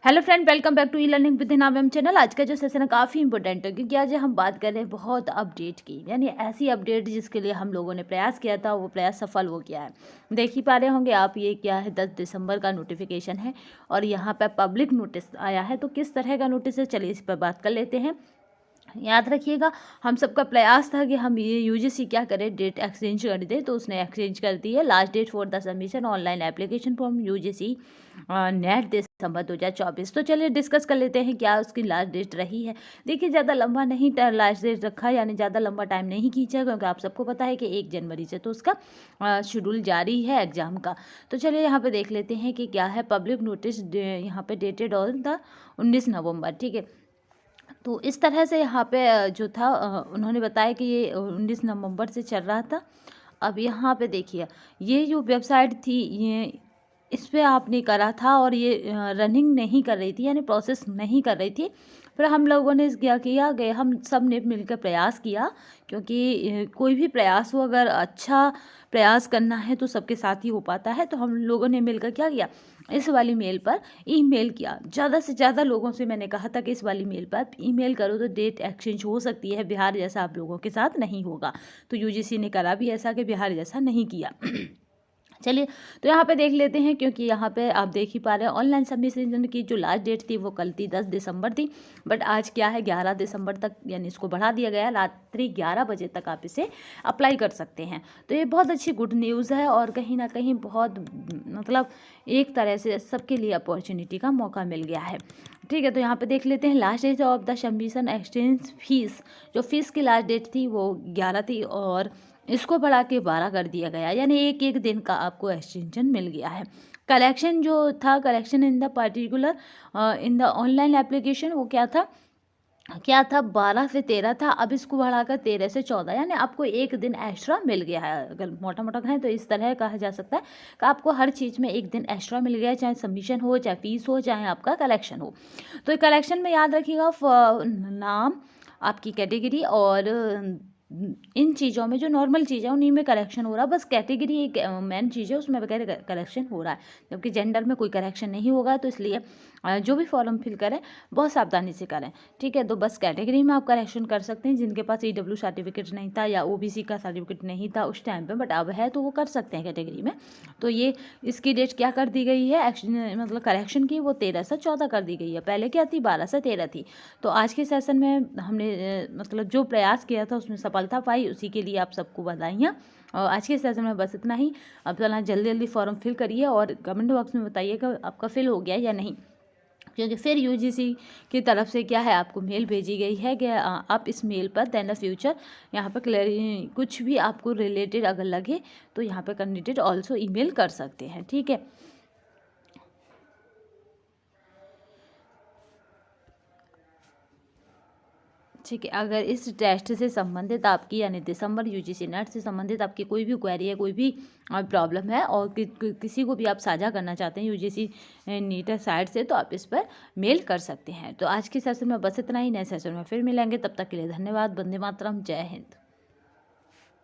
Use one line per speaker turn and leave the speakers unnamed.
Hello friend, welcome back to e learning with नाम channel. आज का जो सेशन है काफ़ी इंपॉर्टेंट है क्योंकि आज हम बात कर रहे हैं बहुत अपडेट की, यानी ऐसी अपडेट जिसके लिए हम लोगों ने प्रयास किया था, वो प्रयास सफल हो गया है। देख ही पा रहे होंगे आप, ये क्या है, 10 दिसंबर का नोटिफिकेशन है और यहाँ पर पब्लिक नोटिस आया है। तो किस तरह का नोटिस है, चलिए इस पर बात कर लेते हैं। याद रखिएगा, हम सबका प्रयास था कि हम ये यूजीसी क्या करें, डेट एक्सचेंज कर दे, तो उसने एक्सचेंज कर दी है। Last date for the submission online application form UGC NET December 2024। तो चलिए डिस्कस कर लेते हैं क्या उसकी लास्ट डेट रही है। देखिए, ज़्यादा लंबा नहीं लास्ट डेट रखा, यानी ज़्यादा लंबा टाइम नहीं खींचा, क्योंकि आप सबको पता है कि 1 जनवरी से तो उसका शेड्यूल जारी है एग्ज़ाम का। तो चलिए यहाँ पे देख लेते हैं कि क्या है। पब्लिक नोटिस यहाँ पे डेटेड ऑन द 19 नवंबर, ठीक है। तो इस तरह से यहाँ पे जो था उन्होंने बताया कि ये 19 नवंबर से चल रहा था। अब यहाँ पे देखिए, ये जो वेबसाइट थी, ये इस पे आपने करा था और ये रनिंग नहीं कर रही थी, यानी प्रोसेस नहीं कर रही थी। फिर हम लोगों ने क्या किया गए, हम सब ने मिलकर प्रयास किया, क्योंकि कोई भी प्रयास हो, अगर अच्छा प्रयास करना है तो सबके साथ ही हो पाता है। तो हम लोगों ने मिलकर क्या किया, इस वाली मेल पर ईमेल किया। ज़्यादा से ज़्यादा लोगों से मैंने कहा था कि इस वाली मेल पर ईमेल करो तो डेट एक्सचेंज हो सकती है। बिहार जैसा आप लोगों के साथ नहीं होगा। तो यूजीसी ने करा भी ऐसा कि बिहार जैसा नहीं किया। चलिए, तो यहाँ पे देख लेते हैं, क्योंकि यहाँ पे आप देख ही पा रहे हैं ऑनलाइन सबमिशन की जो लास्ट डेट थी वो कल थी, 10 दिसंबर थी। बट आज क्या है, 11 दिसंबर तक, यानी इसको बढ़ा दिया गया। रात्रि 11 बजे तक आप इसे अप्लाई कर सकते हैं। तो ये बहुत अच्छी गुड न्यूज़ है और कहीं ना कहीं बहुत मतलब एक तरह से सबके लिए अपॉर्चुनिटी का मौका मिल गया है। ठीक है, तो यहाँ पे देख लेते हैं last date of the submission exchange fees. जो फीस की लास्ट डेट थी वो 11 थी और इसको बढ़ा के 12 कर दिया गया, यानी एक एक दिन का आपको एक्सटेंशन मिल गया है। कलेक्शन जो था, collection in the particular in the online application, वो क्या था 12 से 13 था। अब इसको बढ़ाकर 13 से 14, यानी आपको एक दिन एक्स्ट्रा मिल गया है। अगर मोटा मोटा कहें तो इस तरह कहा जा सकता है कि आपको हर चीज़ में एक दिन एक्स्ट्रा मिल गया है, चाहे सबमिशन हो, चाहे फीस हो, चाहे आपका कलेक्शन हो। तो कलेक्शन में याद रखिएगा, नाम, आपकी कैटेगरी और इन चीज़ों में जो नॉर्मल चीज़ है उन्हीं में करेक्शन हो रहा है। बस कैटेगरी एक मेन चीज़ है, उसमें वगैरह करेक्शन हो रहा है, जबकि जेंडर में कोई करेक्शन नहीं होगा। तो इसलिए जो भी फॉर्म फिल करें बहुत सावधानी से करें, ठीक है। तो बस कैटेगरी में आप करेक्शन कर सकते हैं, जिनके पास ईडब्ल्यू सर्टिफिकेट नहीं था या ओबीसी का सर्टिफिकेट नहीं था उस टाइम पे, बट अब है तो वो कर सकते हैं कैटेगरी में। तो ये इसकी डेट क्या कर दी गई है, मतलब करेक्शन की, वो 13 से 14 कर दी गई है। पहले क्या थी, 12 से 13 थी। तो आज के सेशन में हमने मतलब जो प्रयास किया था उसमें सफलता पाई, उसी के लिए आप सबको बधाइयाँ। और आज के सेशन में बस इतना ही। अब चला जल्दी जल्दी फॉर्म फिल करिए और कमेंट बॉक्स में बताइएगा आपका फिल हो गया या नहीं, क्योंकि फिर यूजीसी की तरफ से क्या है, आपको मेल भेजी गई है कि आप इस मेल पर देन द फ्यूचर यहाँ पर कुछ भी आपको रिलेटेड अगर लगे तो यहाँ पर कैंडिडेट ऑल्सो ईमेल कर सकते हैं, ठीक है। ठीक है, अगर इस टेस्ट से संबंधित आपकी, यानी दिसंबर यूजीसी नेट से संबंधित आपकी कोई भी क्वेरी है, कोई भी प्रॉब्लम है और किसी को भी आप साझा करना चाहते हैं यूजीसी नीट साइट से, तो आप इस पर मेल कर सकते हैं। तो आज के सेशन में बस इतना ही। नए सेशन में फिर मिलेंगे, तब तक के लिए धन्यवाद। वंदे मातरम, जय हिंद।